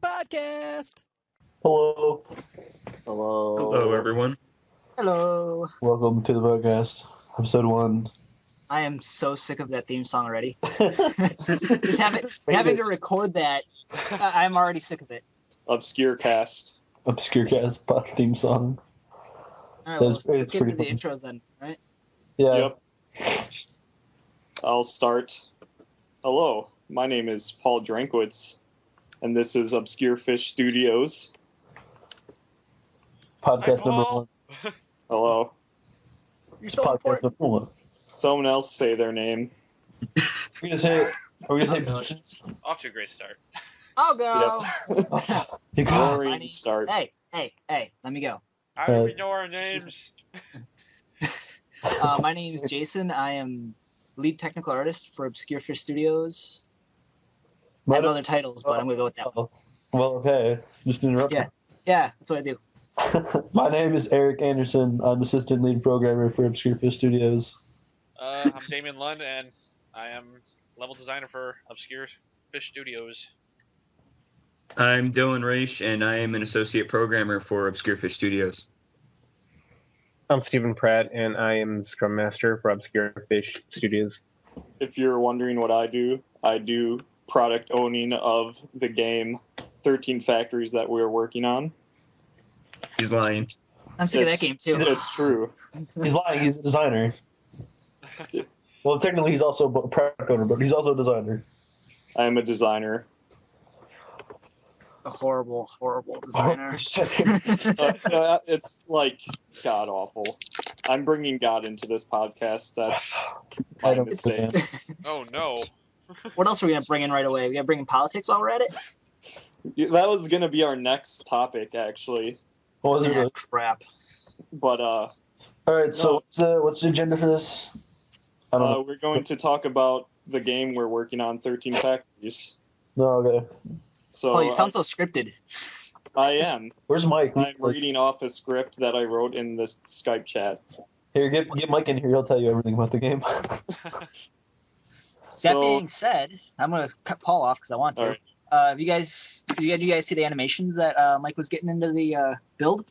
podcast. Hello. Hello. Hello, everyone. Hello. Welcome to the podcast, episode 1. I am so sick of that theme song already. Just having to record that, I'm already sick of it. ObscureCast. ObscureCast theme song. All right, well, let's It's get into the pretty intros then, right? Yeah. Yep. I'll start. Hello, my name is Paul Drankwitz, and this is Obscure Fish Studios. Podcast number Paul. 1. Hello. You're so Podcast important. number 1. Someone else say their name. Are we gonna say positions? Off to a great start. I'll go. You got Boring Funny. start. Hey, let me go. How do we know our names? My name is Jason. I am lead technical artist for Obscure Fish Studios. I have other titles, but I'm gonna go with that one. Well, okay. Just interrupt. Yeah, that's what I do. My name is Eric Anderson. I'm assistant lead programmer for Obscure Fish Studios. I'm Damien Lund, and I am level designer for Obscure Fish Studios. I'm Dylan Raish, and I am an associate programmer for Obscure Fish Studios. I'm Stephen Pratt, and I am Scrum Master for Obscure Fish Studios. If you're wondering what I do product owning of the game 13 Factories that we're working on. He's lying. I'm sick of that game too. It's true. He's lying. He's a designer. Well, technically, he's also a product owner, but he's also a designer. I am a designer. A horrible designer. It's like god awful. I'm bringing God into this podcast. That's I my don't mistake. understand. Oh no. What else are we gonna bring in right away? We gonna bring in politics while we're at it? That was gonna be our next topic, actually. What was it? Yeah, crap. But All right. So what's the agenda for this? I don't know. we're going to talk about the game we're working on, 13 Factories. No, okay. So Oh, you sound so scripted. I am. Where's Mike? I'm reading off a script that I wrote in the Skype chat. Here, get Mike in here. He'll tell you everything about the game. That being said, I'm gonna cut Paul off because I want to. All right. Did you guys see the animations that Mike was getting into the build?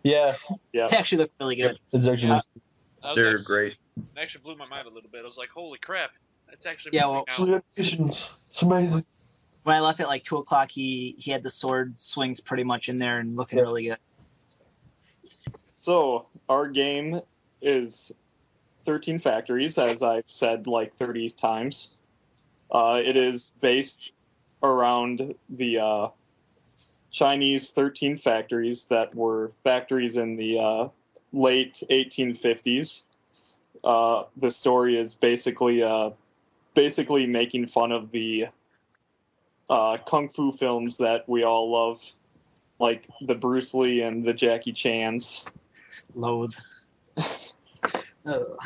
Yeah, Yeah. They actually look really good. it's actually That was They're actually- great. It actually blew my mind a little bit. I was like, holy crap. That's actually Yeah, moving well, now. animations. It's amazing. When I left at like 2:00, he had the sword swings pretty much in there and looking really good. So our game is 13 Factories, as I've said like 30 times. It is based around the Chinese 13 factories that were factories in the late 1850s. The story is basically making fun of the kung fu films that we all love, like the Bruce Lee and the Jackie Chans. Loathe. Ugh.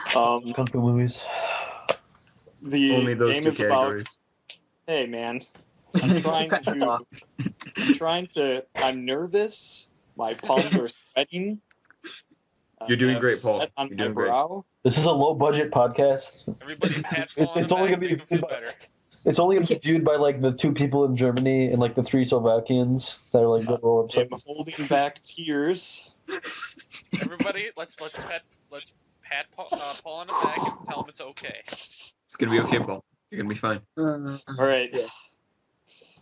Kung Fu movies. The Only those game two is categories. hey man, I'm nervous. My palms are sweating. You're doing I have great, Paul. sweat on You're my doing great. brow. This is a low budget podcast. Everybody pat It's Paul on only the gonna back, be make him feel good by- better. It's only gonna be viewed by like the 2 people in Germany and like the 3 Slovakians that are like the lower I'm websites. holding back tears. Everybody, let's pat Paul on the back and tell him it's okay. It's gonna be okay, Paul. You're gonna be fine. All right.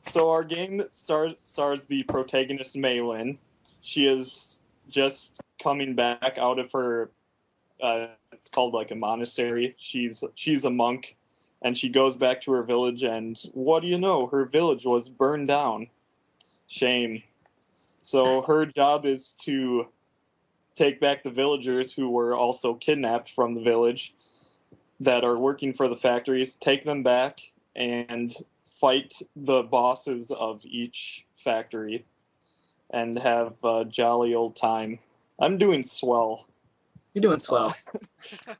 So our game stars the protagonist Maylin. She is just coming back out of her. It's called like a monastery. She's a monk, and she goes back to her village. And what do you know? Her village was burned down. Shame. So her job is to take back the villagers who were also kidnapped from the village that are working for the factories, take them back, and fight the bosses of each factory and have a jolly old time. I'm doing swell. You're doing swell.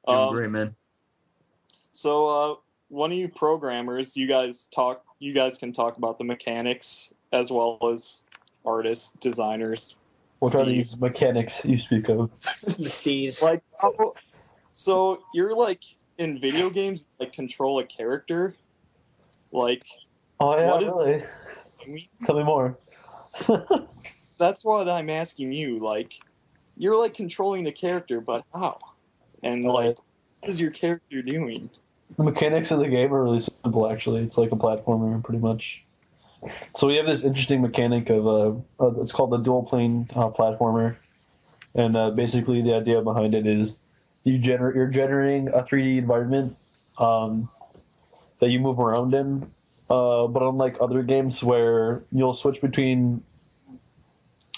Doing great, man. So one of you programmers, you guys can talk about the mechanics as well as artists, designers. What are these mechanics you speak of? The Steves. Like, so you're like in video games, like control a character. Like, Oh yeah, what is- really? Tell me more. That's what I'm asking you. Like, you're like controlling the character, but how? And like, what is your character doing? The mechanics of the game are really simple, actually. It's like a platformer, pretty much. So we have this interesting mechanic of it's called the dual plane platformer, and basically the idea behind it is you're generating a 3D environment that you move around in, but unlike other games where you'll switch between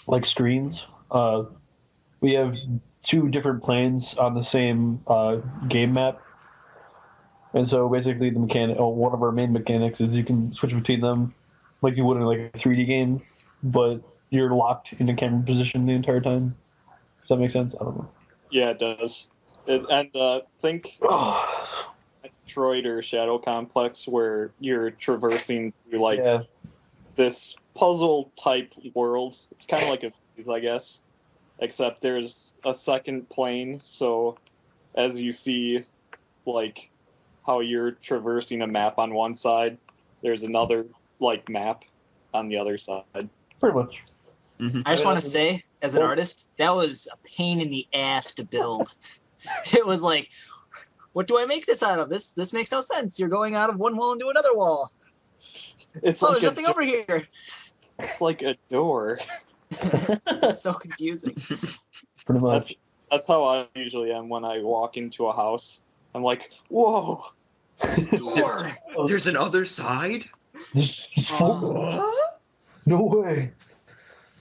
like screens, we have two different planes on the same game map. And so basically one of our main mechanics is you can switch between them like you would in like a 3D game, but you're locked in a camera position the entire time. Does that make sense? I don't know. Yeah, it does. Think Metroid or Shadow Complex where you're traversing through like this puzzle type world. It's kind of like a maze, I guess, except there's a second plane. So as you see, like how you're traversing a map on one side, there's another like map on the other side. Pretty much. Mm-hmm. I just want to say, as an artist, that was a pain in the ass to build. It was like, what do I make this out of? This makes no sense. You're going out of one wall into another wall. It's like there's nothing over here. It's like a door. It's so confusing. Pretty much. That's how I usually am when I walk into a house. I'm like, whoa. There's an other side? What? No way.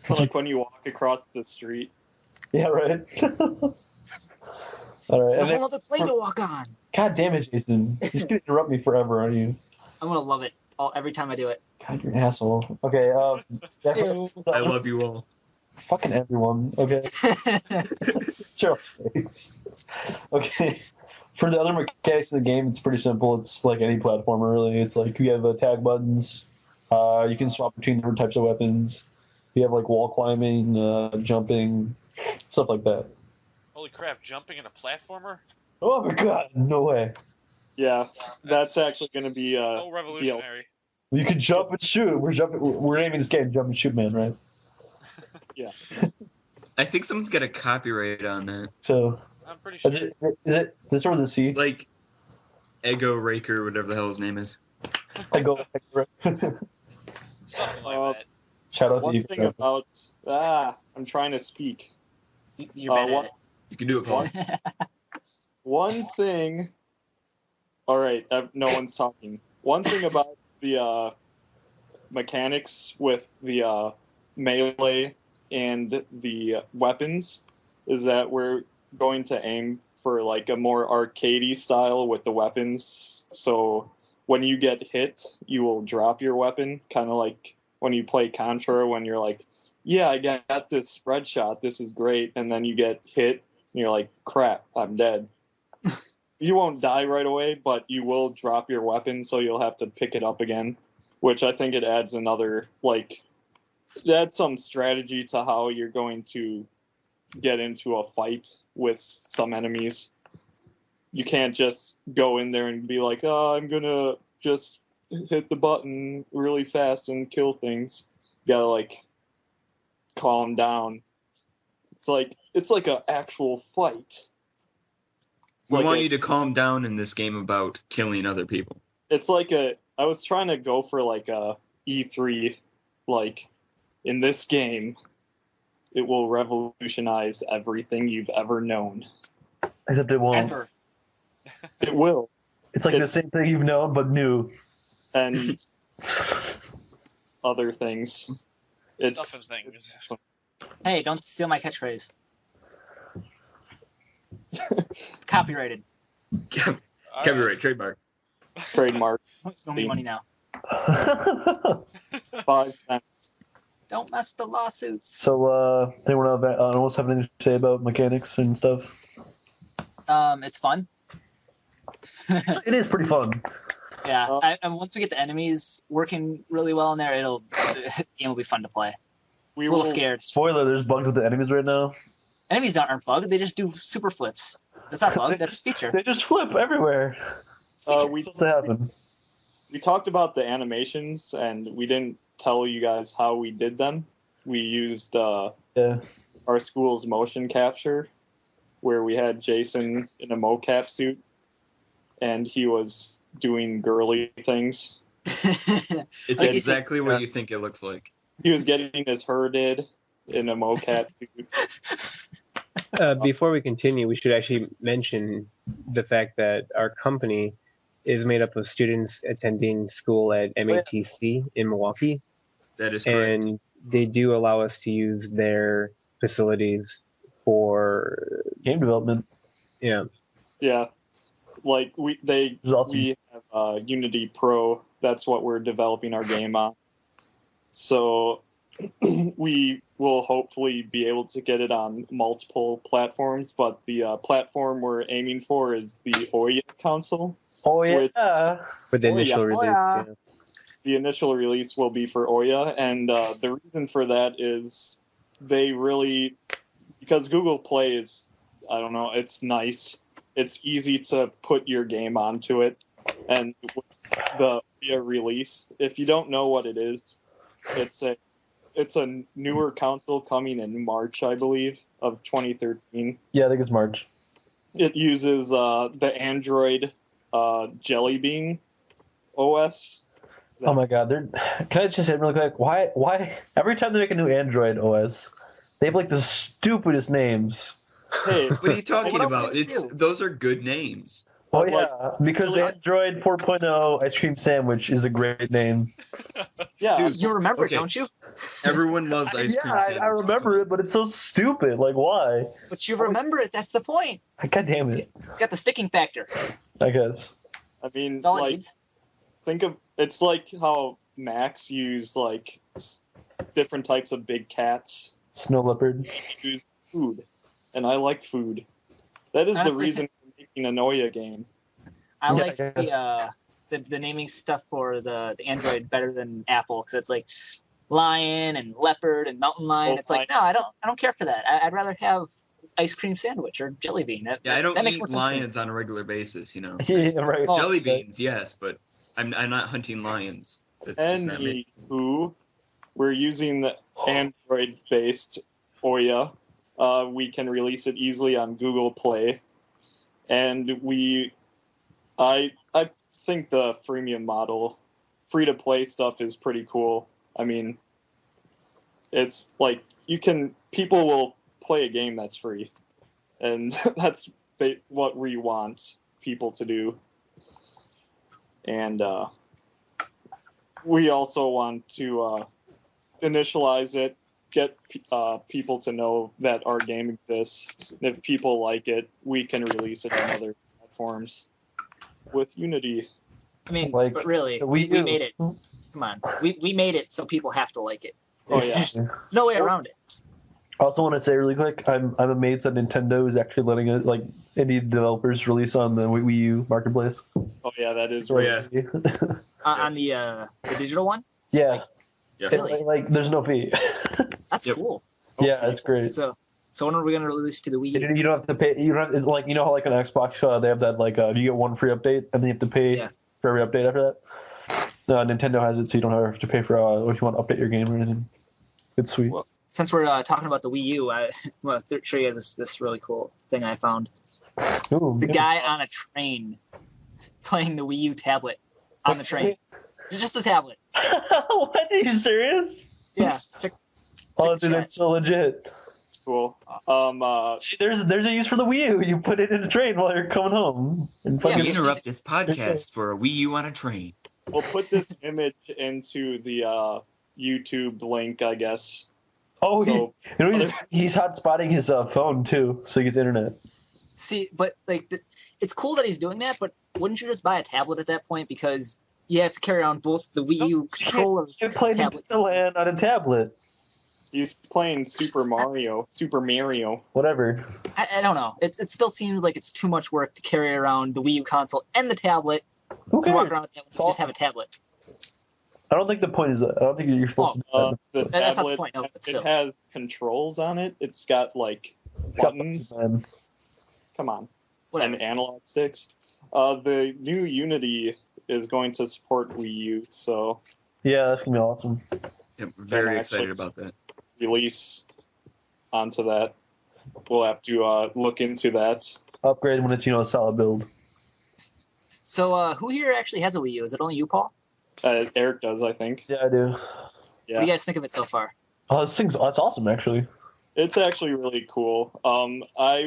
Like when you walk across the street. Yeah, right. All right. There's a whole other plane to walk on. God damn it, Jason. You're going to interrupt me forever, aren't you? I'm going to love it every time I do it. God, you're an asshole. Okay, I love you all. Fucking everyone, okay? Sure. Okay. For the other mechanics of the game, it's pretty simple. It's like any platformer, really. It's like you have tag buttons. You can swap between different types of weapons. You have like wall climbing, jumping, stuff like that. Holy crap! Jumping in a platformer? Oh my god! No way. Yeah, that's actually going to be so revolutionary. You can jump and shoot. We're naming this game "Jump and Shoot Man," right? Yeah. I think someone's got a copyright on that. So. I'm pretty sure. Is it this or the C? It's like Ego Raker, whatever the hell his name is. Ego Raker. Something like that. Shout out one to you. Thing about I'm trying to speak. You're bad at it. You can do it, Paul. One thing. All right, no one's talking. One thing about the mechanics with the melee and the weapons is that we're going to aim for like a more arcadey style with the weapons. So when you get hit, you will drop your weapon, kind of like when you play Contra, when you're like, yeah, I got this spread shot, this is great, and then you get hit, and you're like, crap, I'm dead. You won't die right away, but you will drop your weapon, so you'll have to pick it up again, which I think it adds another, like, it adds some strategy to how you're going to get into a fight with some enemies. You can't just go in there and be like, oh, I'm gonna just hit the button really fast and kill things. You gotta like calm down. It's like an actual fight. We want you to calm down in this game about killing other people. It's like I was trying to go for like a E3, like in this game it will revolutionize everything you've ever known. Except it won't. Ever. It will. It's like the same thing you've known, but new. And other things. Stuff and things. Hey, don't steal my catchphrase. Copyrighted. Copyright, trademark. Trademark. It's gonna be money now. 5 cents. Don't mess with the lawsuits. So, anyone else have anything to say about mechanics and stuff? It's fun. It is pretty fun. Yeah, and once we get the enemies working really well in there, the game will be fun to play. I'm a little scared. Spoiler: there's bugs with the enemies right now. Enemies aren't bugged; they just do super flips. That's not bug. That's feature. They just flip everywhere. We supposed to happen. We talked about the animations, and we didn't tell you guys how we did them. we used Yeah. our school's motion capture, where we had Jason in a mocap suit, and he was doing girly things. It's Like, exactly what you think it looks like. He was getting his herded in a mocap suit. Before we continue, we should actually mention the fact that our company is made up of students attending school at MATC in Milwaukee, That is correct. and they do allow us to use their facilities for Game development. Yeah, like we awesome. have Unity Pro. That's what we're developing our game on. So we will hopefully be able to get it on multiple platforms, but the platform we're aiming for is the Ouya console. Oh yeah. for the Oh, initial yeah. release. yeah. Yeah. The initial release will be for Ouya, and the reason for that is because Google Play is, I don't know, it's nice. It's easy to put your game onto it, and with the Ouya release, if you don't know what it is, it's a newer console coming in March, I believe, of 2013. Yeah, I think it's March. It uses the Android Jelly Bean OS. Oh my god, can I just say really quick? Why every time they make a new Android OS, they have like the stupidest names. Hey, What are you talking What else about? did you do? Those are good names. Oh But, like, yeah, because really- Android 4.0 Ice Cream Sandwich is a great name. yeah, Dude, You remember Okay. it, don't you? Everyone loves ice cream Yeah, sandwiches. I remember it, but it's so stupid. Like, why? But you remember it. That's the point. God damn it. It's got the sticking factor. I guess. I mean, That's all it like, needs. think of it's like how Macs use like different types of big cats. Snow leopard. Use food, and I like food. That is Honestly, the reason for making an Ouya game. I Yeah, like I the naming stuff for the Android better than Apple, because it's like lion and leopard and mountain lion. Oh, It's like, no, I don't care for that. I'd rather have ice cream sandwich or jelly bean. Yeah, I don't that makes eat more sense to me. lions on a regular basis, you know. Yeah, right. Oh, Jelly beans, yes, but I'm not hunting lions. That's just not me. Anywho, we're using the Android-based Ouya. We can release it easily on Google Play, and I think the freemium model, free-to-play stuff is pretty cool. I mean, it's like people will play a game that's free, and that's what we want people to do. And we also want to initialize it, get people to know that our game exists. And if people like it, we can release it on other platforms with Unity. I mean, Like, but really, the we Wii U. made it. Come on, we made it so people have to like it. Oh yeah, There's no way around it. I also want to say really quick, I'm amazed that Nintendo is actually letting it, like, indie developers release on the Wii U marketplace. oh yeah, that is Oh, right. yeah. On the digital one. Yeah. Yeah. Really? Like, there's no fee. That's Yep. cool. Yeah, it's great. So when are we gonna release to the Wii U? You don't have to pay. You don't have, it's like, you know how like on Xbox they have that like you get one free update and then you have to pay Yeah. for every update after that. Nintendo has it, so you don't have to pay for if you want to update your game or anything. It's sweet. Well, since we're talking about the Wii U, I want to show you guys this really cool thing I found. Ooh, It's a yeah. guy on a train playing the Wii U tablet on the train. Just the tablet. What? Are you serious? Yeah. Check, Oh, check dude, the that's so legit. It's cool. See, there's a use for the Wii U. You put it in a train while you're coming home. And Yeah, fucking We interrupt this podcast for a Wii U on a train. We'll put this image into the YouTube link, I guess. oh, So- he's hotspotting his phone too, so he gets internet. See, but like, it's cool that he's doing that. But wouldn't you just buy a tablet at that point, because you have to carry around both the Wii U controller? You can play tablet Nintendo Land on a tablet. He's playing Super Mario. Whatever. I don't know. It still seems like it's too much work to carry around the Wii U console and the tablet. Who You walk cares? around with that when It's you just have a tablet. I don't think the point is that. I don't think you're supposed to do that. The That's not the tablet, point, no, but still. it has controls on it. It's got like It's got buttons. man. Come on. Whatever. And analog sticks. The new Unity is going to support Wii U, so Yeah, that's gonna be awesome. Yeah, I'm very And excited actually- about that. release onto that. We'll have to look into that. Upgrade when it's a solid build. So, who here actually has a Wii U? Is it only you, Paul? Eric does, I think. Yeah, I do. Yeah. What do you guys think of it so far? Oh, that's awesome, actually. It's actually really cool. I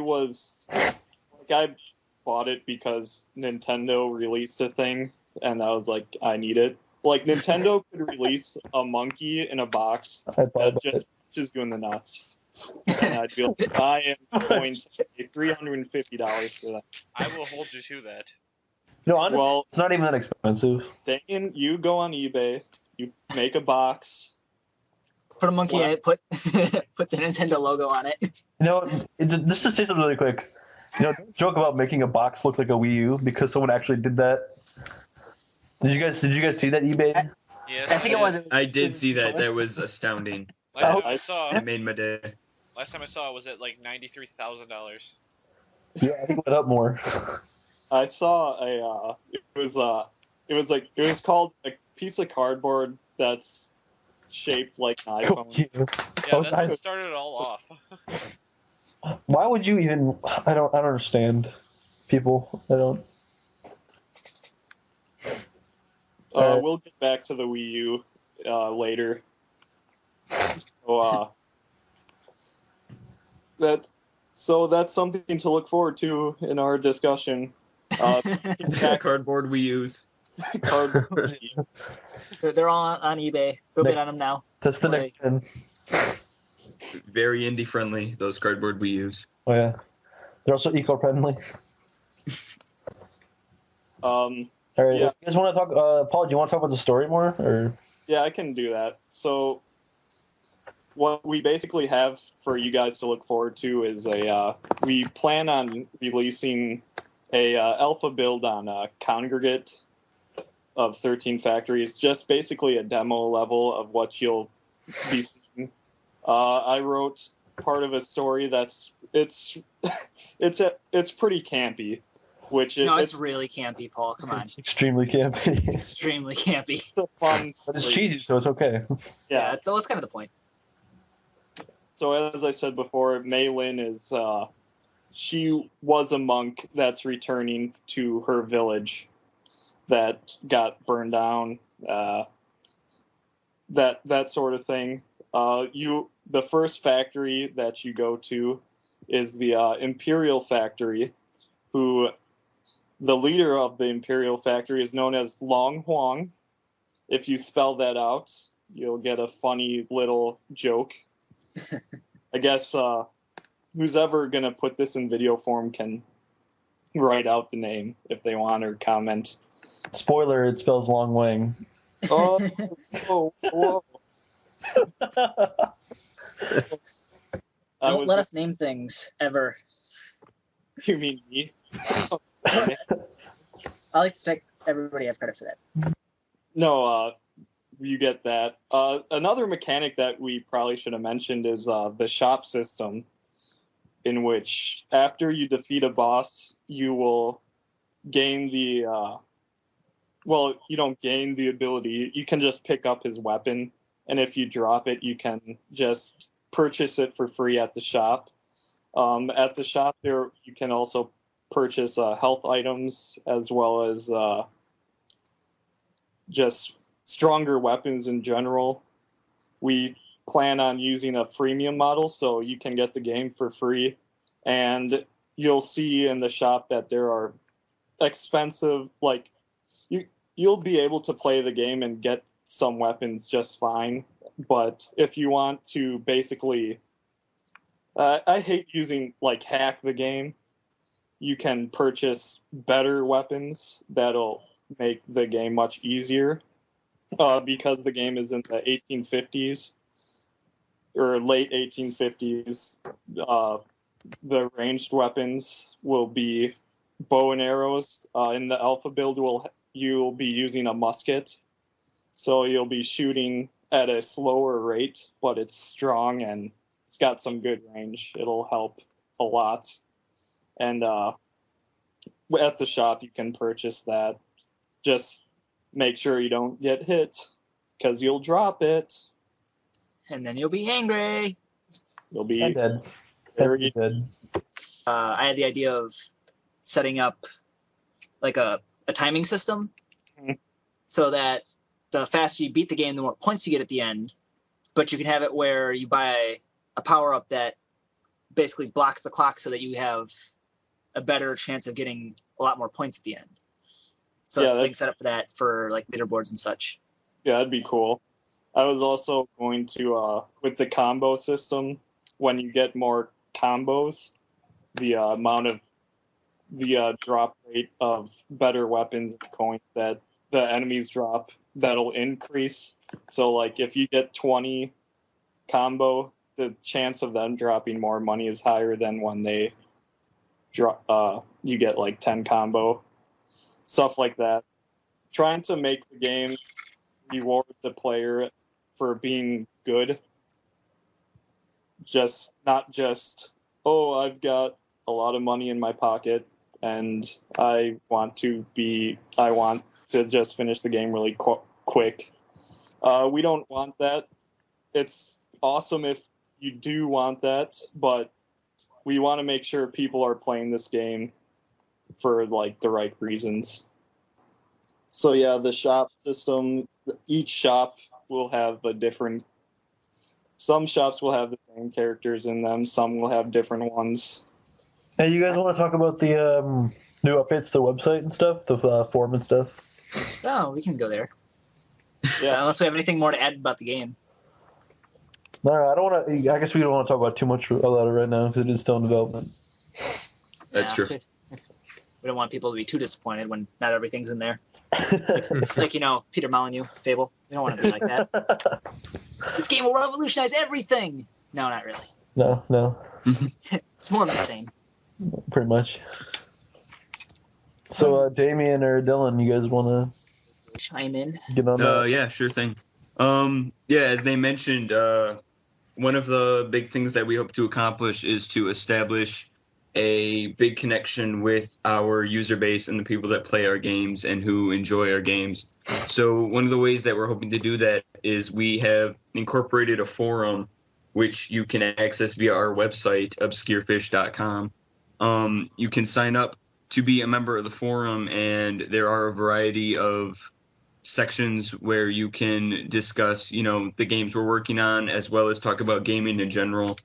bought it because Nintendo released a thing, and I was like, I need it. Like, Nintendo could release a monkey in a box that just doing the nuts. And I'd be like, I am going to pay $350 for that. I will hold you to that. Honestly, Well, it's not even that expensive. Damian, you go on eBay, you make a box. Put a monkey in it, put the Nintendo logo on it. Just to say something really quick. Don't joke about making a box look like a Wii U because someone actually did that. Did you guys see that eBay? Yes, I think it was. I did see that. That was astounding. Last time It made my day. I saw it was at like $93,000. Yeah, I think it went up more. I saw it was called a piece of cardboard that's shaped like an iPhone. Yeah, that's what started it all off. Why would you even? I don't understand people. I don't. We'll get back to the Wii U later. So that's something to look forward to in our discussion. Cardboard we use. Cardboard. They're all on eBay. Go bid on them now. That's the next gen. Very indie friendly, those cardboard we use. Oh yeah, they're also eco friendly. All right, Yeah. you guys want to talk? Paul, do you want to talk about the story more, or? Yeah, I can do that. So, what we basically have for you guys to look forward to is we plan on releasing a alpha build on Congregate of 13 Factories, just basically a demo level of what you'll be seeing. I wrote part of a story that's it's pretty campy. It's really campy, Paul. Come on. It's extremely campy. Extremely campy. It's a fun. But it's cheesy, so it's okay. Yeah. That's kind of the point. So as I said before, Mei Lin is she was a monk that's returning to her village that got burned down. That sort of thing. The first factory that you go to is the Imperial Factory, who the leader of the Imperial Factory is known as Long Huang. If you spell that out, you'll get a funny little joke. I guess who's ever going to put this in video form can write out the name if they want or comment. Spoiler, it spells Long Wang. Whoa. Don't let us name things, ever. You mean me? I like to take everybody have credit for that. No, you get that. Another mechanic that we probably should have mentioned is the shop system, in which after you defeat a boss, you will gain the... you don't gain the ability. You can just pick up his weapon, and if you drop it, you can just purchase it for free at the shop. At the shop there, you can also purchase health items as well as just stronger weapons in general. We plan on using a freemium model, so you can get the game for free. And you'll see in the shop that there are expensive, you'll be able to play the game and get some weapons just fine. But if you want to basically, I hate using hack the game. You can purchase better weapons that'll make the game much easier. Because the game is in the 1850s or late 1850s, the ranged weapons will be bow and arrows. In the alpha build, you'll be using a musket, so you'll be shooting at a slower rate, but it's strong and it's got some good range. It'll help a lot. And at the shop, you can purchase that. Just make sure you don't get hit, because you'll drop it. and then you'll be angry. You'll be I'm dead. very Dead. I had the idea of setting up like a timing system Mhm. so that the faster you beat the game, the more points you get at the end. But you can have it where you buy a power-up that basically blocks the clock so that you have a better chance of getting a lot more points at the end. So Yeah, it's a that's- big setup for that for like leaderboards and such. Yeah, that'd be cool. I was also going to, with the combo system, when you get more combos, the amount of the drop rate of better weapons and coins that the enemies drop, that'll increase. So, like, if you get 20 combo, the chance of them dropping more money is higher than when they drop. You get like 10 combo, stuff like that. Trying to make the game reward the player for being good. Not just, oh, I've got a lot of money in my pocket and I want to just finish the game really quick. We don't want that. It's awesome if you do want that, but we want to make sure people are playing this game for like the right reasons. So yeah, the shop system, each shop will have a different. Some shops will have the same characters in them. Some will have different ones. Hey, you guys want to talk about the new updates to the website and stuff, the forum and stuff? Oh, we can go there. Yeah. Unless we have anything more to add about the game. No, I don't want to. I guess we don't want to talk about too much about it right now because it is still in development. That's Yeah. true. We don't want people to be too disappointed when not everything's in there. Like, Peter Molyneux, Fable. We don't want it to be like that. This game will revolutionize everything! No, not really. No, It's more of the same. pretty much. So, Damien or Dylan, you guys want Chime in. to get on that? Yeah, sure thing. Yeah, as they mentioned, one of the big things that we hope to accomplish is to establish a big connection with our user base and the people that play our games and who enjoy our games. So one of the ways that we're hoping to do that is we have incorporated a forum which you can access via our website, ObscureFish.com. You can sign up to be a member of the forum, and there are a variety of sections where you can discuss, the games we're working on, as well as talk about gaming in general,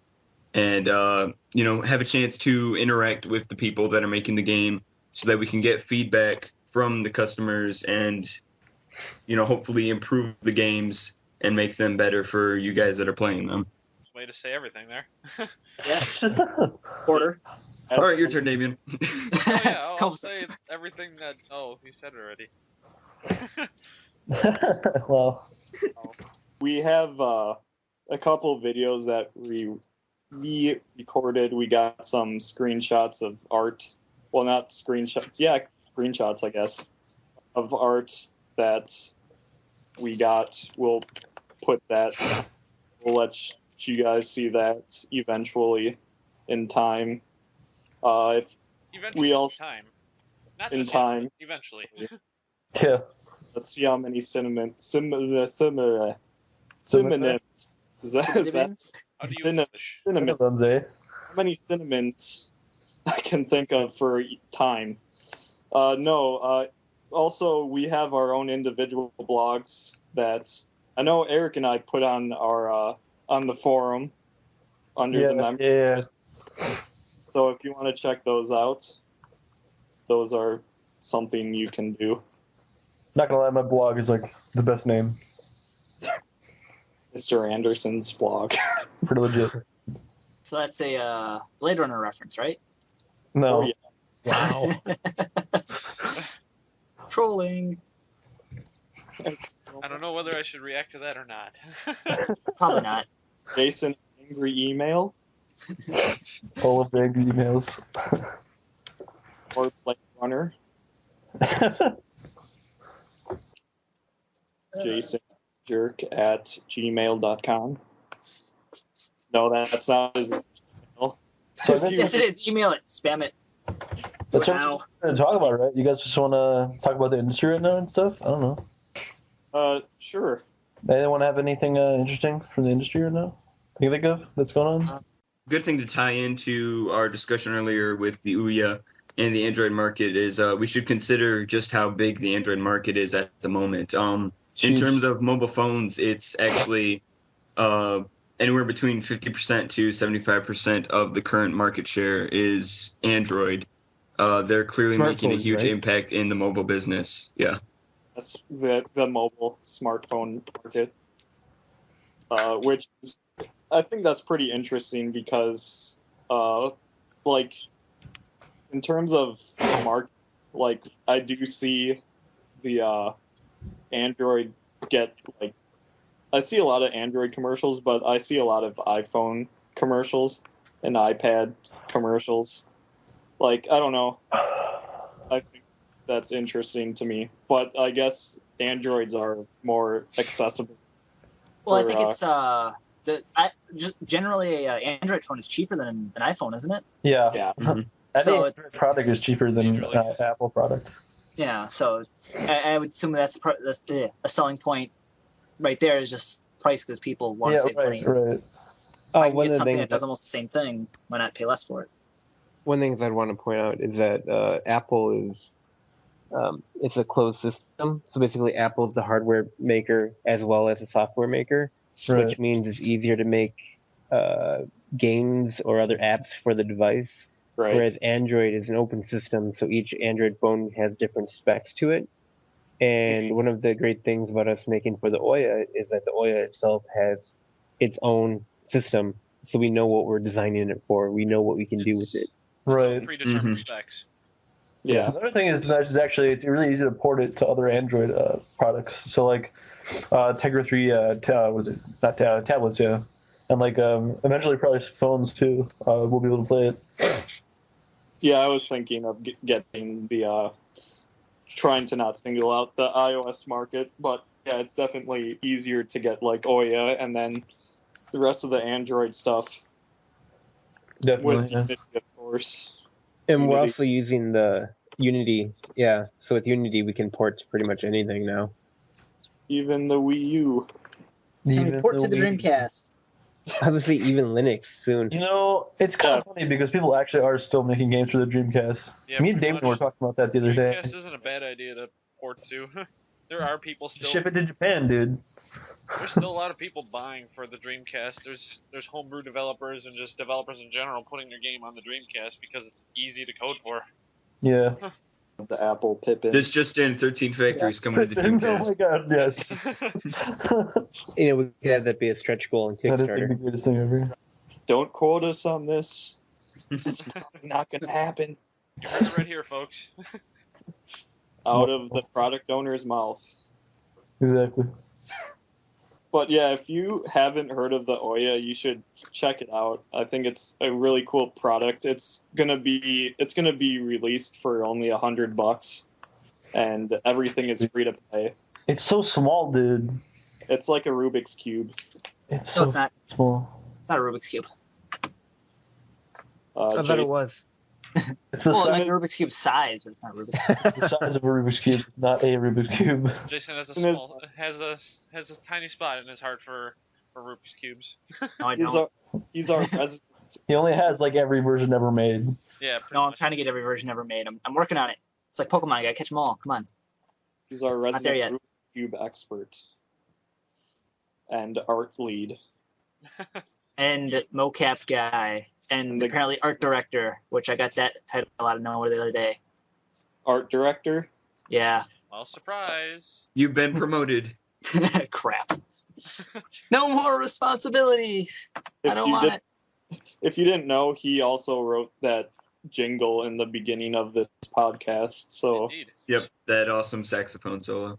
and, have a chance to interact with the people that are making the game so that we can get feedback from the customers and, hopefully improve the games and make them better for you guys that are playing them. Way to say everything there. Yeah. Porter. All right, your turn, Damien. Oh, yeah, I'll Come- say everything that. Oh, you said it already. Well, We have a couple videos that we recorded. We got some screenshots of art. Well, not screenshots. Yeah, screenshots, I guess, of art that we got. We'll put that. We'll let you guys see that eventually in time. If Eventually, We all- in time. Not in just yet, time. but eventually. yeah. Let's see how many synonyms. Is that Dividends? How do you Cinnamon. English? synonyms? Cinnamons, eh? How many cinnamons I can think of for time? No. Also, we have our own individual blogs that I know Eric and I put on our on the forum under the member. Yeah. So if you want to check those out, those are something you can do. Not gonna lie, my blog is like the best name. Mr. Anderson's blog. Pretty legit. So that's a Blade Runner reference, right? No. Oh, yeah. Wow. Trolling. I don't know whether I should react to that or not. Probably not. Jason, angry email Full of big emails. or Blade Runner. jasonjerk@gmail.com. No, that's not his email. So that's- Yes, it is. Email it. Spam it. That's what Wow. we're gonna talk about, right? You guys just want to talk about the industry right now and stuff? I don't know. Sure. Anyone have anything interesting from the industry right now? Can you think of that's going on? Good thing to tie into our discussion earlier with the Ouya and the Android market is we should consider just how big the Android market is at the moment. In Huge. terms of mobile phones, it's actually anywhere between 50% to 75% of the current market share is Android. They're clearly making a Smartphones, huge right? impact in the mobile business. Yeah. That's the mobile smartphone market, which is, I think that's pretty interesting because, like, in terms of market, like, I do see the Android get, like, I see a lot of Android commercials, but I see a lot of iPhone commercials and iPad commercials. Like, I don't know. I think that's interesting to me, but I guess Androids are more accessible. Well, I for, think it's generally a Android phone is cheaper than an iPhone, isn't it? Yeah. Yeah. Mhm. I So think it's- product is cheaper than Usually. Apple product. Yeah, so I would assume that's a selling point right there is just price because people want Yeah, to save money. right. If I can One get of the something things that does almost the same thing, why not pay less for it? one thing I'd want to point out is that Apple is it's a closed system. So basically, Apple's the hardware maker as well as the software maker, Right. which means it's easier to make games or other apps for the device. Right. Whereas Android is an open system, so each Android phone has different specs to it. And one of the great things about us making for the Ouya is that the Ouya itself has its own system, so we know what we're designing it for. We know what we can do with it. Right. Predetermined Mhm. specs. Yeah. Another thing is actually it's really easy to port it to other Android products. So like Tegra 3, was it not tablets? Yeah, and like eventually probably phones too. We'll be able to play it. Yeah, I was thinking of getting the trying to not single out the iOS market, but yeah, it's definitely easier to get like Ouya and then the rest of the Android stuff Definitely. with Yeah. Unity, of course. And we're Unity. also using the Unity. Yeah, so with Unity, we can port to pretty much anything now. Even the Wii U. Can we Even port to the though we- Dreamcast? Obviously, even Linux soon. You know, it's kind of funny because people actually are still making games for the Dreamcast. Yeah, Me and pretty David much. were talking about that the other day. Dreamcast isn't a bad idea to port to. There are people still. Ship it to Japan, dude. There's still a lot of people buying for the Dreamcast. There's homebrew developers and just developers in general putting their game on the Dreamcast because it's easy to code for. Yeah. The Apple Pippin. This just in, 13 factories coming to the Oh my Dreamcast. god, yes. We could have that be a stretch goal in That is like the Kickstarter. greatest thing ever. Don't quote us on this. It's not going to happen. You heard it right here, folks. Out of the product owner's mouth. Exactly. But yeah, if you haven't heard of the Ouya, you should check it out. I think it's a really cool product. It's gonna be released for only $100, and everything is free to play. It's so small, dude. It's like a Rubik's cube. It's No, so it's not. small. Not a Rubik's Cube. I thought it Jason- was. It's the, Well, I size, mean Rubik's Cube size, but it's not Rubik's Cube. it's the size of a Rubik's Cube. It's not a Rubik's Cube. Jason has a And then- small has a tiny spot in his heart for Rubik's cubes. No, I He's don't. he's our resident. He only has like every version ever made. Yeah, pretty No, I'm much. trying to get every version ever made. I'm working on it. It's like Pokemon. I gotta catch them all. Come on. He's our Not there yet. resident Rubik's cube expert and art lead. And mocap guy. And apparently art director, which I got that title out of nowhere the other day. Art director. Yeah. Well, surprise. You've been promoted. Crap. No more responsibility. I don't want it. If you didn't know, he also wrote that jingle in the beginning of this podcast. So Indeed. Yep, that awesome saxophone solo.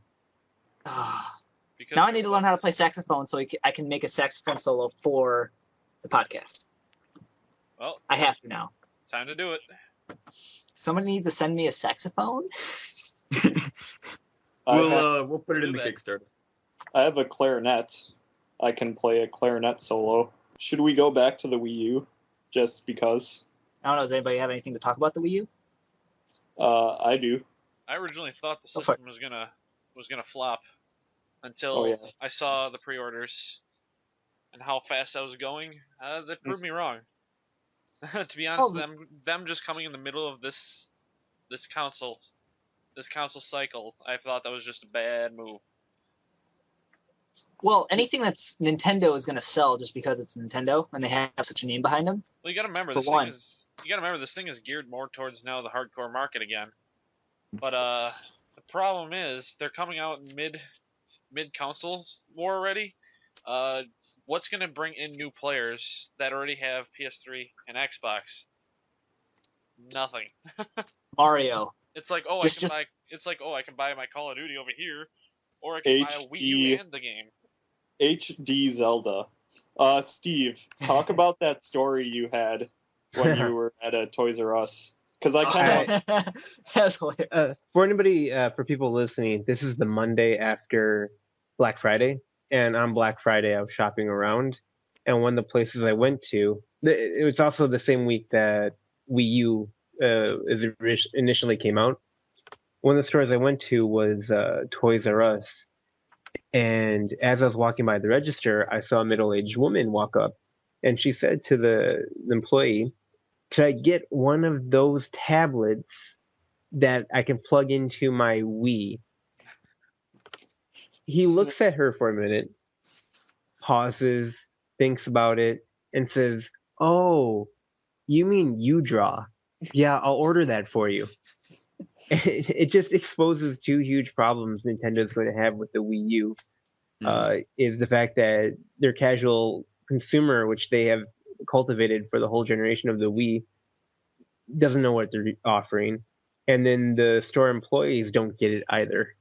Ah. Because Now I need to learn how to play saxophone so I can make a saxophone solo for the podcast. Well, I have to now. time to do it. Somebody needs to send me a saxophone. We'll put it in do the that. Kickstarter. I have a clarinet. I can play a clarinet solo. Should we go back to the Wii U? Just because? I don't know. Does anybody have anything to talk about the Wii U? I do. I originally thought the Go for system was gonna flop. until Oh, yeah. I saw the pre-orders and how fast I was going. That proved me wrong. To be honest, Oh, them just coming in the middle of this console cycle, I thought that was just a bad move. well, anything that's Nintendo is going to sell just because it's Nintendo and they have such a name behind them. Well, you gotta remember For this one. thing is geared more towards now the hardcore market again. But the problem is they're coming out in mid consoles war already. What's gonna bring in new players that already have PS3 and Xbox? Nothing. Mario. It's like, oh, Just- I can buy my Call of Duty over here, or I can buy a Wii U and the game. HD Zelda. Steve, talk about that story you had when you were at a Toys R Us. Because I kind of That's hilarious. For anybody, for people listening, this is the Monday after Black Friday, and on Black Friday I was shopping around, and one of the places I went to, it was also the same week that Wii U initially came out. One of the stores I went to was Toys R Us, and as I was walking by the register, I saw a middle-aged woman walk up, and she said to the employee, "Could I get one of those tablets that I can plug into my Wii?" He looks at her for a minute, pauses, thinks about it, and says, "Oh, you mean you draw? Yeah, I'll order that for you." It just exposes two huge problems Nintendo's going to have with the Wii U. Is the fact that their casual consumer, which they have cultivated for the whole generation of the Wii, doesn't know what they're offering, and then the store employees don't get it either.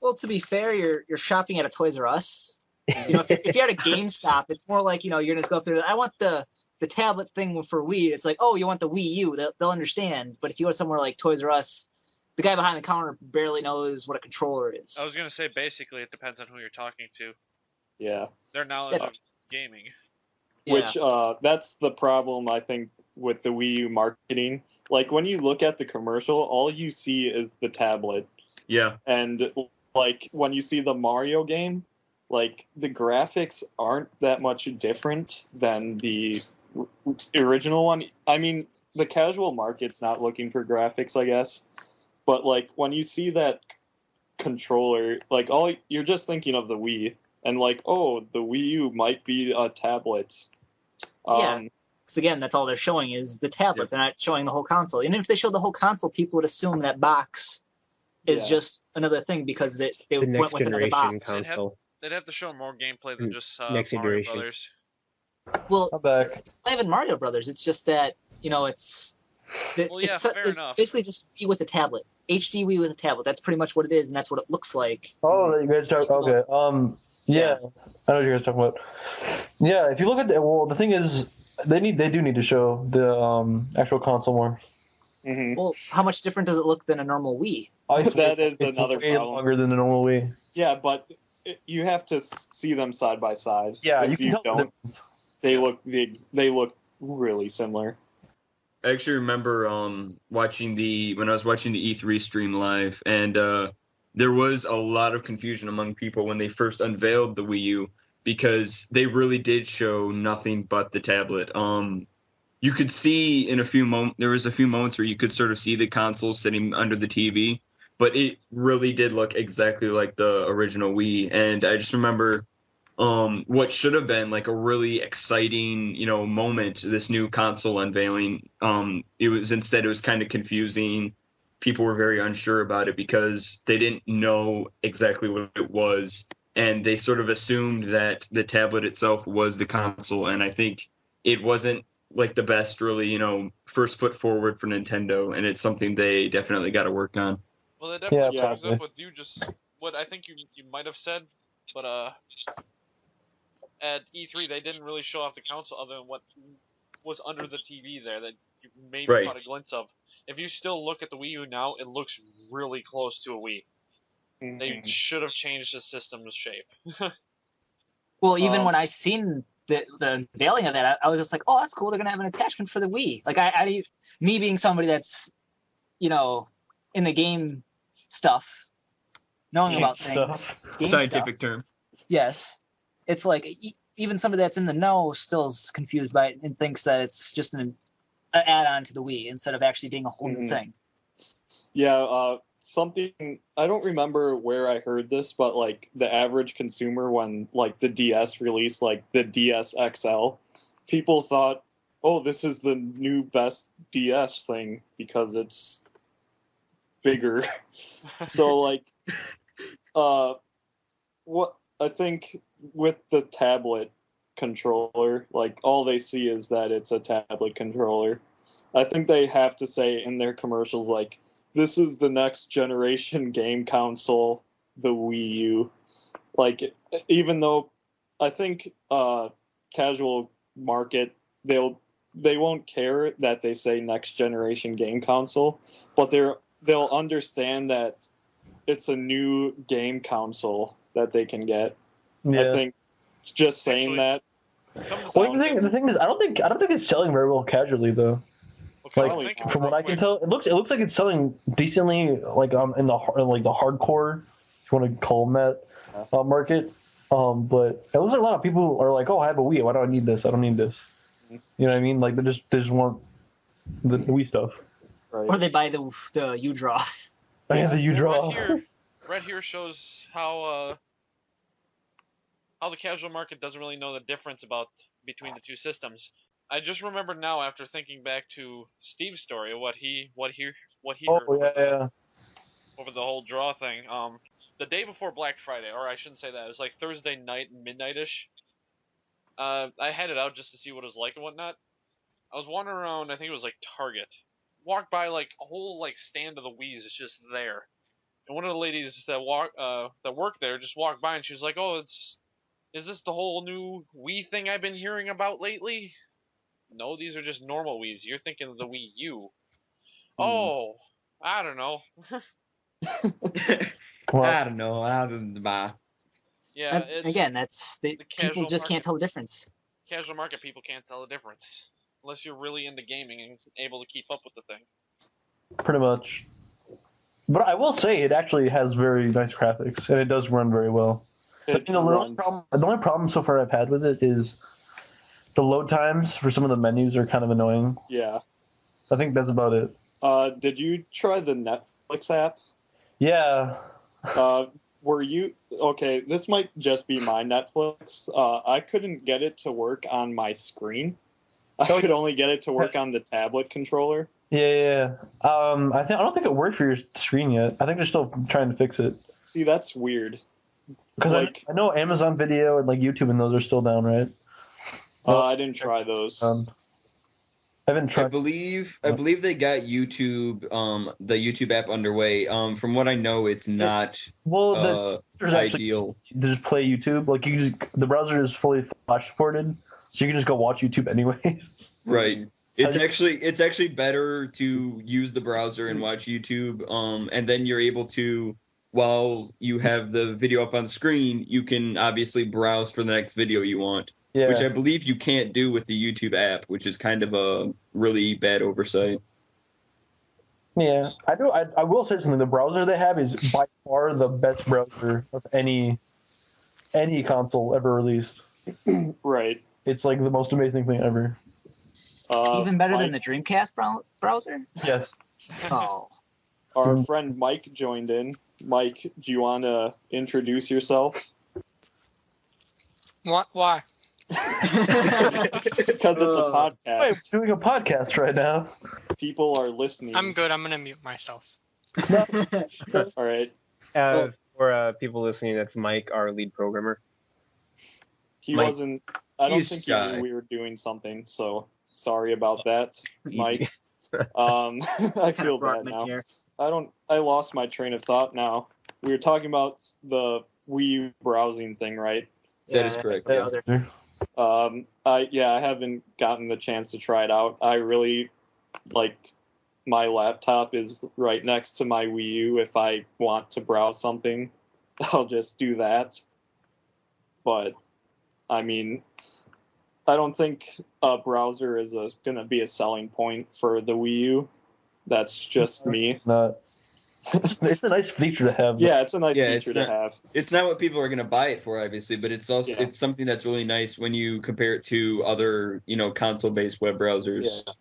Well, to be fair, you're shopping at a Toys R Us. You know, if you're at a GameStop, it's more like, you know, you're gonna go up there. I want the tablet thing for Wii. It's like, oh, you want the Wii U? They'll understand. But if you go somewhere like Toys R Us, the guy behind the counter barely knows what a controller is. I was gonna say basically it depends on who you're talking to. yeah. Their knowledge of gaming. Yeah. Which that's the problem I think with the Wii U marketing. Like when you look at the commercial, all you see is the tablet. Yeah. And like when you see the Mario game, like the graphics aren't that much different than the original one. I mean, the casual market's not looking for graphics, I guess. But like when you see that controller, like you're just thinking of the Wii and like, oh, the Wii U might be a tablet. Yeah. Because again, that's all they're showing is the tablet. Yep. They're not showing the whole console. And if they showed the whole console, people would assume that box is just another thing because they The went next with another generation box. console. They'd have to show more gameplay than just Next Mario iteration. Brothers. Well, I'm back. it's not even Mario Brothers. It's just that, you know, it's Well, yeah, fair it's enough. basically just Wii with a tablet. HD Wii with a tablet. That's pretty much what it is, and that's what it looks like. Oh, you guys talk. Okay. Yeah, I know what you guys are talking about. Yeah, if you look at the thing is, they do need to show the actual console more. Mhm. Well, how much different does it look than a normal Wii? That is It's another way problem. longer than the normal Wii. Yeah, but you have to see them side by side. Yeah, if you can tell the don't, difference. they look really similar. I actually remember when I was watching the E3 stream live, and there was a lot of confusion among people when they first unveiled the Wii U because they really did show nothing but the tablet. You could see there was a few moments where you could sort of see the console sitting under the TV, but it really did look exactly like the original Wii. And I just remember what should have been like a really exciting, moment, this new console unveiling. It was kind of confusing. People were very unsure about it because they didn't know exactly what it was. And they sort of assumed that the tablet itself was the console. And I think it wasn't like the best really, first foot forward for Nintendo. And it's something they definitely got to work on. Well, that definitely Yeah, brings probably. up what you what I think you might have said, but at E3 they didn't really show off the console other than what was under the TV there that you maybe Right. caught a glimpse of. If you still look at the Wii U now, it looks really close to a Wii. They should have changed the system's shape. Well, even when I seen the unveiling of that, I was just like, oh, that's cool. They're gonna have an attachment for the Wii. Like me being somebody that's, in the game stuff, knowing about Stuff. things. Game Scientific stuff. term. Yes. It's like even somebody that's in the know still is confused by it and thinks that it's just an add-on to the Wii instead of actually being a whole new thing. Yeah, something I don't remember where I heard this, but like the average consumer when like the DS released like the DS XL, people thought, "Oh, this is the new best DS thing because it's bigger." So like what I think with the tablet controller, like all they see is that it's a tablet controller. I think they have to say in their commercials like, this is the next generation game console, the Wii U. Like, even though I think casual market, they won't care that they say next generation game console, but they'll understand that it's a new game console that they can get. Yeah. I think just saying that. Well, the thing is, I don't think it's selling very well casually though. Like from what I can tell, it looks like it's selling decently, like in the hardcore, if you want to call them that, market. But it looks like a lot of people are like, oh, I have a Wii. Why do I need this? I don't need this. You know what I mean? Like they just want the Wii stuff. Right. Or they buy the U-Draw. Oh, yeah, the U-Draw. Red here shows how the casual market doesn't really know the difference between the two systems. I just remembered now after thinking back to Steve's story, what he heard over the whole draw thing. The day before Black Friday, or I shouldn't say that, it was like Thursday night, midnight-ish. I had it out just to see what it was like and whatnot. I was wandering around, I think it was like Target. Walked by like a whole like stand of the Wii's is just there. And one of the ladies that worked there just walked by and she was like, "Oh, is this the whole new Wii thing I've been hearing about lately?" No, these are just normal Wii's. You're thinking of the Wii U. Oh, I don't know. I don't know. Yeah, again, people just can't tell the difference. Casual market people can't tell the difference unless you're really into gaming and able to keep up with the thing. Pretty much. But I will say it actually has very nice graphics and it does run very well. But, the only problem so far I've had with it is the load times for some of the menus are kind of annoying. Yeah. I think that's about it. Did you try the Netflix app? Yeah. Were you okay? This might just be my Netflix. I couldn't get it to work on my screen. I could only get it to work on the tablet controller. Yeah. I don't think it worked for your screen yet. I think they're still trying to fix it. See, that's weird. Because I know Amazon Video and like YouTube and those are still down, right? I didn't try those. I believe they got YouTube, the YouTube app underway. From what I know, it's not ideal. Just play YouTube. Like the browser is fully Flash supported, so you can just go watch YouTube anyways. Right. It's actually better to use the browser and watch YouTube. And then you're able to, while you have the video up on the screen, you can obviously browse for the next video you want. Yeah. Which I believe you can't do with the YouTube app, which is kind of a really bad oversight. Yeah, I will say something. The browser they have is by far the best browser of any console ever released. Right. It's like the most amazing thing ever. Even better than the Dreamcast browser? Yes. Oh. Our friend Mike joined in. Mike, do you want to introduce yourself? What? Why? Because it's a podcast. I'm doing a podcast right now. People are listening. I'm good. I'm going to mute myself. All right. For people listening, that's Mike, our lead programmer. He wasn't. I don't think he knew we were doing something, so sorry about that, Mike. I feel bad now. I lost my train of thought now. We were talking about the Wii U browsing thing, right? That is correct. Yeah. I haven't gotten the chance to try it out. I really my laptop is right next to my Wii U. If I want to browse something, I'll just do that. But I mean, I don't think a browser is going to be a selling point for the Wii U. That's just me. It's a nice feature to have. Yeah, it's a nice Yeah, it's feature to not- have. It's not what people are going to buy it for, obviously, but it's also Yeah. it's something that's really nice when you compare it to other, console-based web browsers. Yeah.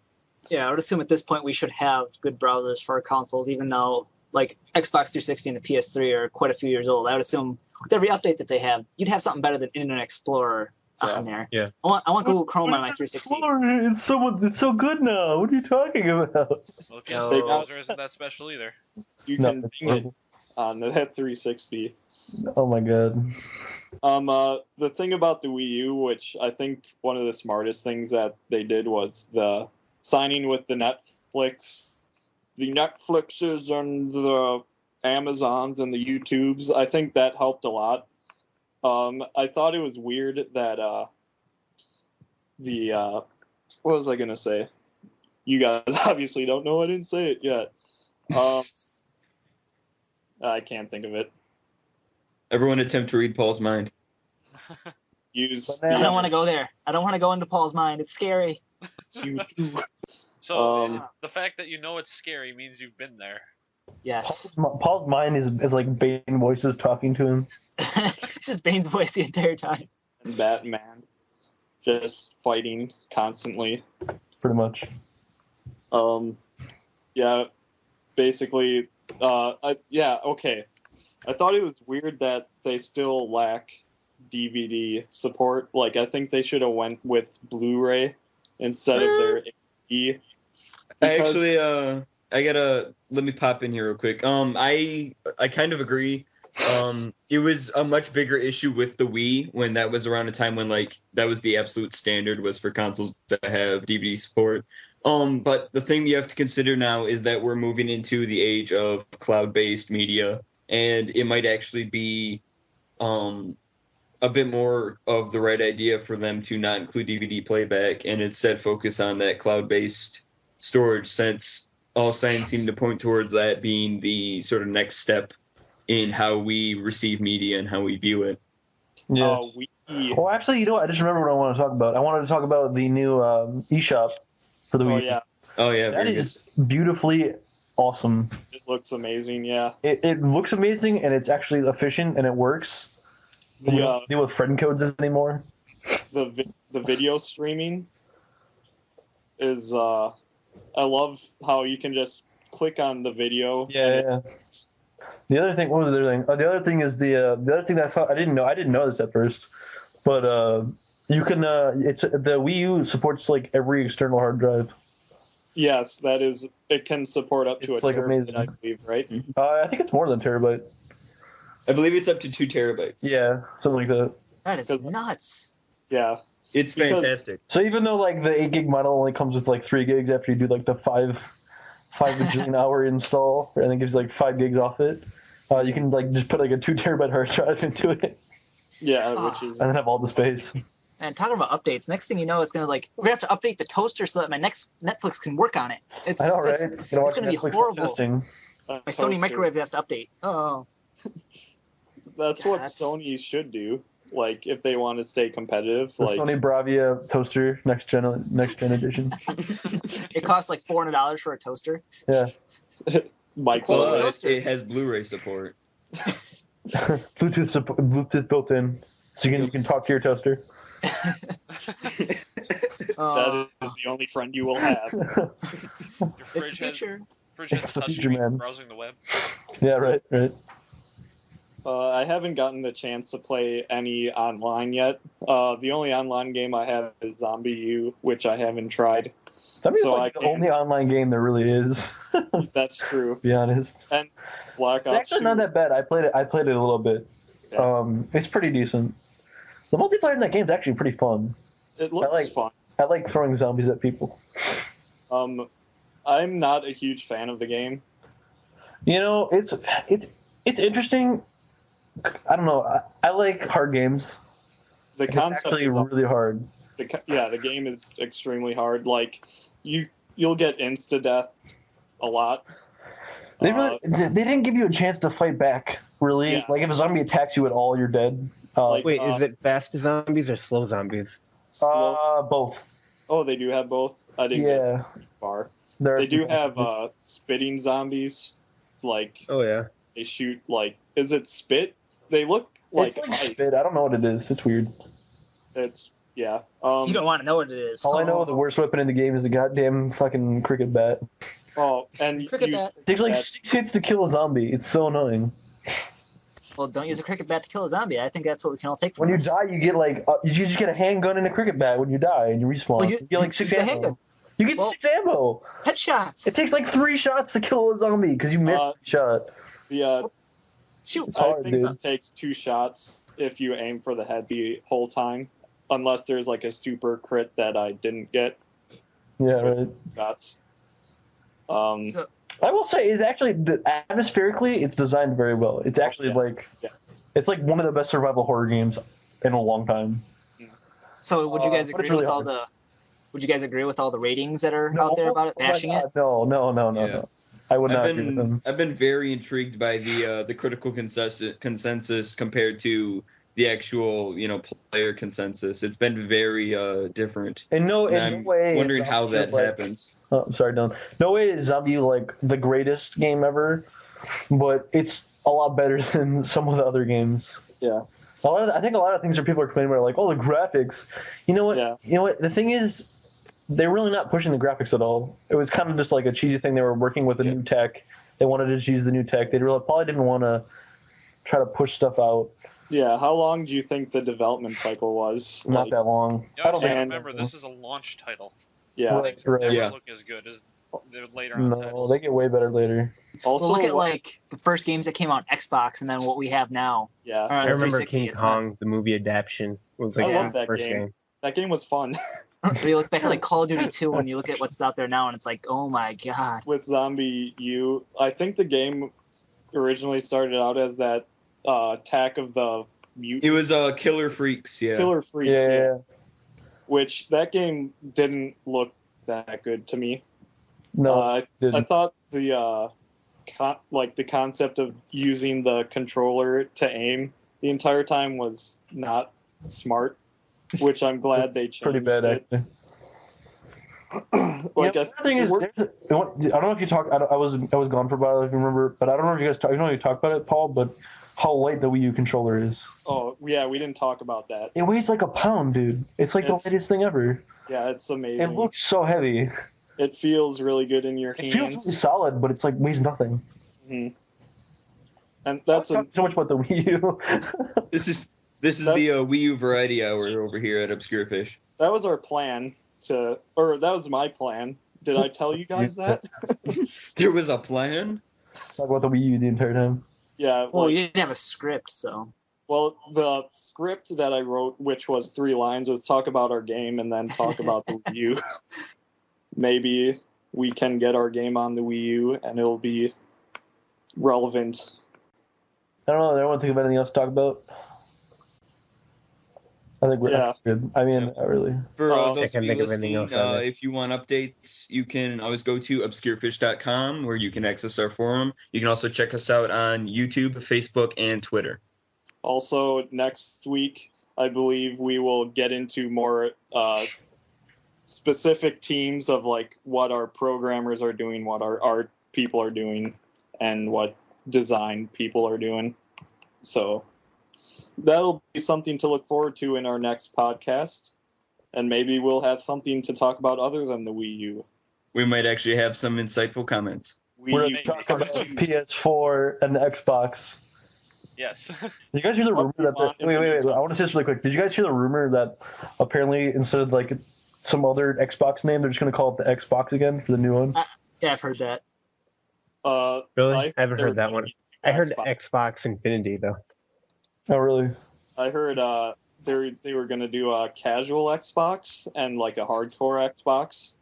Yeah, I would assume at this point we should have good browsers for our consoles, even though like Xbox 360 and the PS3 are quite a few years old. I would assume with every update that they have, you'd have something better than Internet Explorer on there. Yeah. I want Google Chrome on my 360. It's so good now. What are you talking about? Well, the No. PS4 browser isn't that special either. You No, can it's ping it on the 360. Oh my god. The thing about the Wii U, which I think one of the smartest things that they did was the signing with the Netflixes and the Amazons and the YouTubes. I think that helped a lot. I thought it was weird that what was I gonna say? You guys obviously don't know. I didn't say it yet. I can't think of it. Everyone attempt to read Paul's mind. Use I don't want to go there. I don't want to go into Paul's mind. It's scary. So the fact that you know it's scary means you've been there. Yes. Paul's mind is like Bane voices talking to him. It's just Bane's voice the entire time. Batman, just fighting constantly. Pretty much. Yeah, basically, okay. I thought it was weird that they still lack DVD support. Like, I think they should have went with Blu-ray instead of their HD. Actually, let me pop in here real quick. I kind of agree. It was a much bigger issue with the Wii when that was around a time when that was the absolute standard was for consoles to have DVD support. But the thing you have to consider now is that we're moving into the age of cloud-based media, and it might actually be a bit more of the right idea for them to not include DVD playback and instead focus on that cloud-based storage, since all signs seem to point towards that being the sort of next step in how we receive media and how we view it. Yeah. Well, actually, you know what? I just remembered what I want to talk about. I wanted to talk about the new eShop for the Wii. Oh yeah, Oh yeah, That very is beautifully awesome. it looks amazing. Yeah. It looks amazing, and it's actually efficient, and it works. You don't deal with friend codes anymore. The video streaming is I love how you can just click on the video. Yeah. The other thing, what was the other thing? The other thing is the other thing that I thought I didn't know this at first, but you can it's the Wii U supports like every external hard drive. Yes, that is. It can support up to It's a like terabyte, amazing. I believe, right? I think it's more than a terabyte. I believe it's up to 2 terabytes. Yeah, something like that. That is nuts. Yeah. It's Because- fantastic. So even though like the 8 gig model only comes with like 3 gigs after you do like the 5 bajillion hour install, and it gives you like 5 gigs off it, you can like just put like a 2 terabyte hard drive into it, Yeah, which is and then have all the space. And talking about updates, next thing you know, it's gonna we're gonna have to update the toaster so that my next Netflix can work on it. It's, I know, right? It's You know, watch gonna be Netflix horrible. existing. My Sony microwave has to update. Oh. That's Yeah, what that's- Sony should do. Like, if they want to stay competitive, The like Sony Bravia toaster next gen edition. It costs like $400 for a toaster. Yeah, microwave. Plus, it has Blu-ray support. Bluetooth built in, so you can talk to your toaster. That is the only friend you will have. Your It's the fridge has, future. fridge has It's the touch future, screen man. browsing the web. Yeah, right. I haven't gotten the chance to play any online yet. The only online game I have is Zombie U, which I haven't tried. That means So like I the can't- only online game there really is. To That's true. be honest, And Black it's Ops actually 2. not that bad. I played it a little bit. Yeah. It's pretty decent. The multiplayer in that game is actually pretty fun. It looks fun. I like throwing zombies at people. I'm not a huge fan of the game. You know, it's interesting. I don't know. I like hard games. The It's concept actually is really hard. the game is extremely hard. Like you'll get insta death a lot. They didn't give you a chance to fight back. Really, Yeah. like if a zombie attacks you at all, you're dead. Wait, is it fast zombies or slow zombies? Both. Oh, they do have both. I didn't Yeah, get far. there are They do some- have spitting zombies. like Oh yeah. they shoot like, is it spit? They look It's like like ice. spit. I don't know what it is. It's weird. It's yeah. You don't want to know what it is. All I know, the worst weapon in the game is the goddamn fucking cricket bat. Oh, and Cricket you bat. It takes like that- 6 hits to kill a zombie. It's so annoying. Well, don't use a cricket bat to kill a zombie. I think that's what we can all take from When you this. die, you get like you just get a handgun and a cricket bat when you die and you respawn. Well, you get like 6 use the ammo. handgun. You get Well- 6 ammo. Headshots. It takes like 3 shots to kill a zombie because you missed a shot. the Shoot. It's hard, I think dude. it takes 2 shots if you aim for the head the whole time, unless there's like a super crit that I didn't get Yeah, right. shots. So, I will say, it's actually atmospherically, it's designed very well. It's actually Yeah. it's like one of the best survival horror games in a long time. so would you guys but it's agree really with all hard. the? Would you guys agree with all the ratings that are out there about it, Oh my bashing it? God, No. Yeah. I would not agree with them. I've been very intrigued by the critical consensus compared to the actual player consensus. It's been very different. And no I'm way. is wondering how Zombie, that like- happens. Oh, I'm sorry, Dylan. No way is Zombie like the greatest game ever, but it's a lot better than some of the other games. Yeah. I think a lot of things that people are complaining about are like, oh, the graphics. You know what? Yeah. You know what? The thing is, they're really not pushing the graphics at all. It was kind of just like a cheesy thing. They were working with the new tech. They wanted to use the new tech. They really probably didn't want to try to push stuff out. Yeah, how long do you think the development cycle was? Not Like, that long. You I don't also think. remember this is a launch title. Yeah. Right, Things right. never Yeah. look as good as the later on No, titles. they get way better later. Also, Well, look at what- like the first games that came out on Xbox and then what we have now. yeah, Or I remember 360, King it's Kong, the movie adaptation, was like I love the that first game. game. that game was fun. Or you look back at like Call of Duty 2 and you look at what's out there now and it's like, oh my god. With Zombie U. I think the game originally started out as that Attack of the It was Killer Freaks, yeah. Killer Freaks, Yeah. which that game didn't look that good to me. No, I didn't. thought the the concept of using the controller to aim the entire time was not smart, which I'm glad they changed. pretty bad it. actually. Like, The thing is, I don't know if you talked. I was gone for a while, if you remember, but I don't know if you guys talk. You know, you talked about it, Paul, but how light the Wii U controller is. oh yeah, we didn't talk about that. It weighs like a pound, dude. It's like the It's- lightest thing ever. Yeah, it's amazing. It looks so heavy. It feels really good in your It feels hands. really solid, but it's like weighs nothing. Mhm. And that's a so much about the Wii U. This is the Wii U Variety Hour over here at Obscure Fish. that was our plan that was my plan. Did I tell you guys that? There was a plan? Talk about the Wii U the entire time. Yeah. Well, like- you didn't have a script, so. Well, the script that I wrote, which was 3 lines, was talk about our game and then talk about the Wii U. Maybe we can get our game on the Wii U and it'll be relevant. I don't know. I don't want to think of anything else to talk about. I think we're Yeah. good. I mean, not really. For Oh, those I can't of you think of anything listening, else on it. if you want updates, you can always go to obscurefish.com where you can access our forum. You can also check us out on YouTube, Facebook, and Twitter. Also, next week, I believe we will get into more specific teams of like what our programmers are doing, what our art people are doing, and what design people are doing. So that'll be something to look forward to in our next podcast. And maybe we'll have something to talk about other than the Wii U. We might actually have some insightful comments. Wii We're U going to talk about cartoons. PS4 and the Xbox. Yes. Did you guys hear the rumor What do you want that? Wait. I want to say this really quick. Did you guys hear the rumor that apparently instead of like some other Xbox name, they're just going to call it the Xbox again for the new one? Yeah, I've heard that. Really? I haven't there heard that were one. two I heard Xbox. Xbox Infinity though. Oh, really? I heard they were gonna do a casual Xbox and like a hardcore Xbox.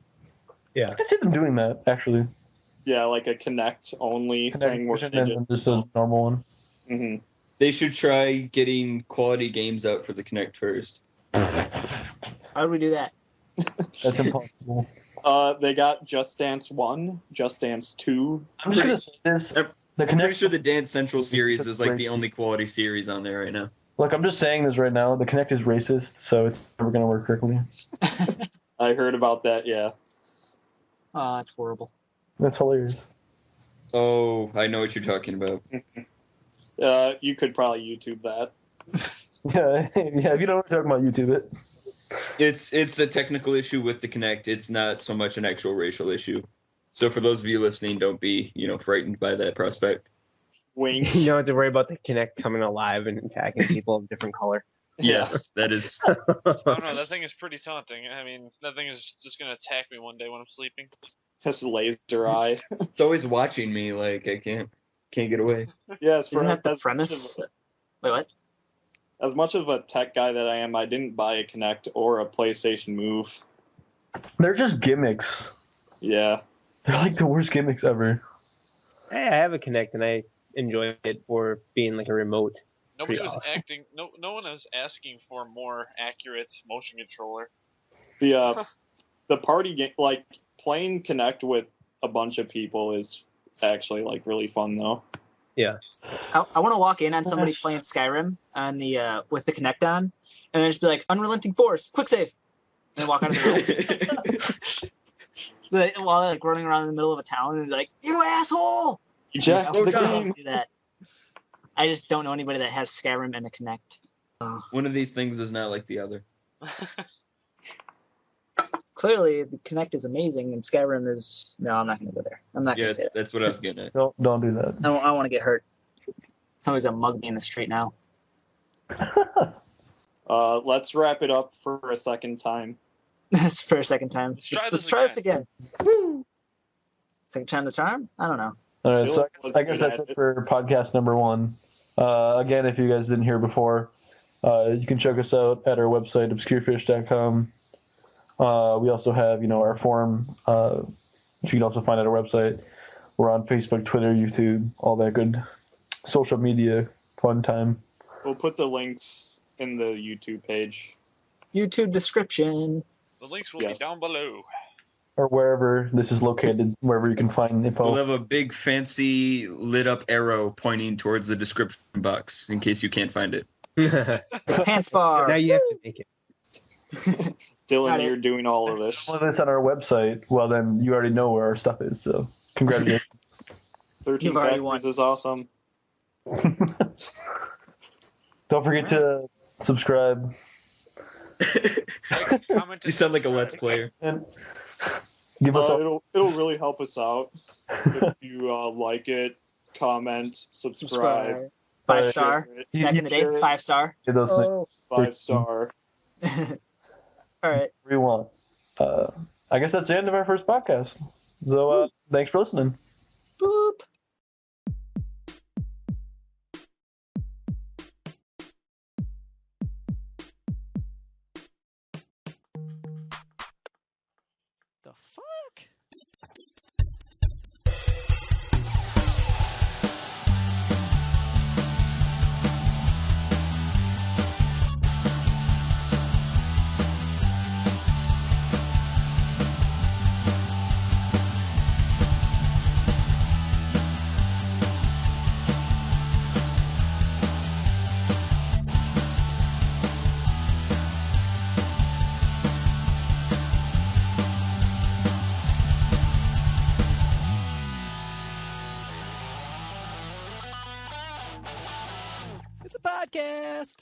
Yeah. I can see them doing that actually. Yeah, like a Connect only thing where Connect they version and just a normal one. hmm They should try getting quality games out for the Kinect first. How do we do that? That's impossible. They got Just Dance 1, Just Dance 2. I'm just gonna say this. I'm The pretty Connect. sure the Dance Central series is like the only quality series on there right now. Look, I'm just saying this right now. The Connect is racist, so it's never gonna work correctly. I heard about that, yeah. Oh, that's horrible. That's hilarious. Oh, I know what you're talking about. You could probably YouTube that. Yeah, if you don't know what I'm talking about, YouTube it. It's a technical issue with the Kinect. It's not so much an actual racial issue. So for those of you listening, don't be, frightened by that prospect. Wink. You don't have to worry about the Kinect coming alive and attacking people of different color. Yes, that is. I don't know. That thing is pretty taunting. I mean, that thing is just gonna attack me one day when I'm sleeping. His laser eye. It's always watching me. Like I can't get away. Yes, Isn't that the premise? Wait, what? As much of a tech guy that I am, I didn't buy a Kinect or a PlayStation Move. They're just gimmicks. Yeah. They're like the worst gimmicks ever. Hey, I have a Kinect and I enjoy it for being like a remote. Nobody Pretty was awesome. acting. No one was asking for a more accurate motion controller. The party game, like playing Kinect with a bunch of people, is actually like really fun though. Yeah. I want to walk in on somebody playing Skyrim on the with the Kinect on, and then just be like, "Unrelenting Force, quick save," and then walk out of the room. So while they're like running around in the middle of a town, and like, "You asshole!" You just I go would down. do that. I just don't know anybody that has Skyrim and a Kinect. One of these things is not like the other. Clearly, the Kinect is amazing, and Skyrim is. No, I'm not going to go there. I'm not going Yeah, to say that. that's what I was getting at. Don't do that. I don't want to get hurt. Somebody's gonna mug me in the street now. Let's wrap it up for a second time. That's for a second time. Let's try this again. Woo! Second time the charm? I don't know. All right, so Dylan I guess that's it for podcast number 1. Again, if you guys didn't hear before, you can check us out at our website, ObscureFish.com. We also have, our forum, which you can also find at our website. We're on Facebook, Twitter, YouTube, all that good social media fun time. We'll put the links in the YouTube page. YouTube description. The links will Yes. be down below. Or wherever this is located, wherever you can find info. We'll have a big fancy lit up arrow pointing towards the description box in case you can't find it. Pants bar. Now you have to make it. Got Dylan, it. you're doing all of this. Well, if it's on our website, well, then you already know where our stuff is, so congratulations. 13 You've already Factories won. is awesome. Don't forget to subscribe. Like, comment, You sound like a Let's Player. And give us all. It'll really help us out if you like it, comment, subscribe. 5-star. You- Back you in the day, share it. 5-star. do those Oh. things. 5-star. All right. We want. I guess that's the end of our first podcast. So thanks for listening. Boop. The fuck? It's a podcast.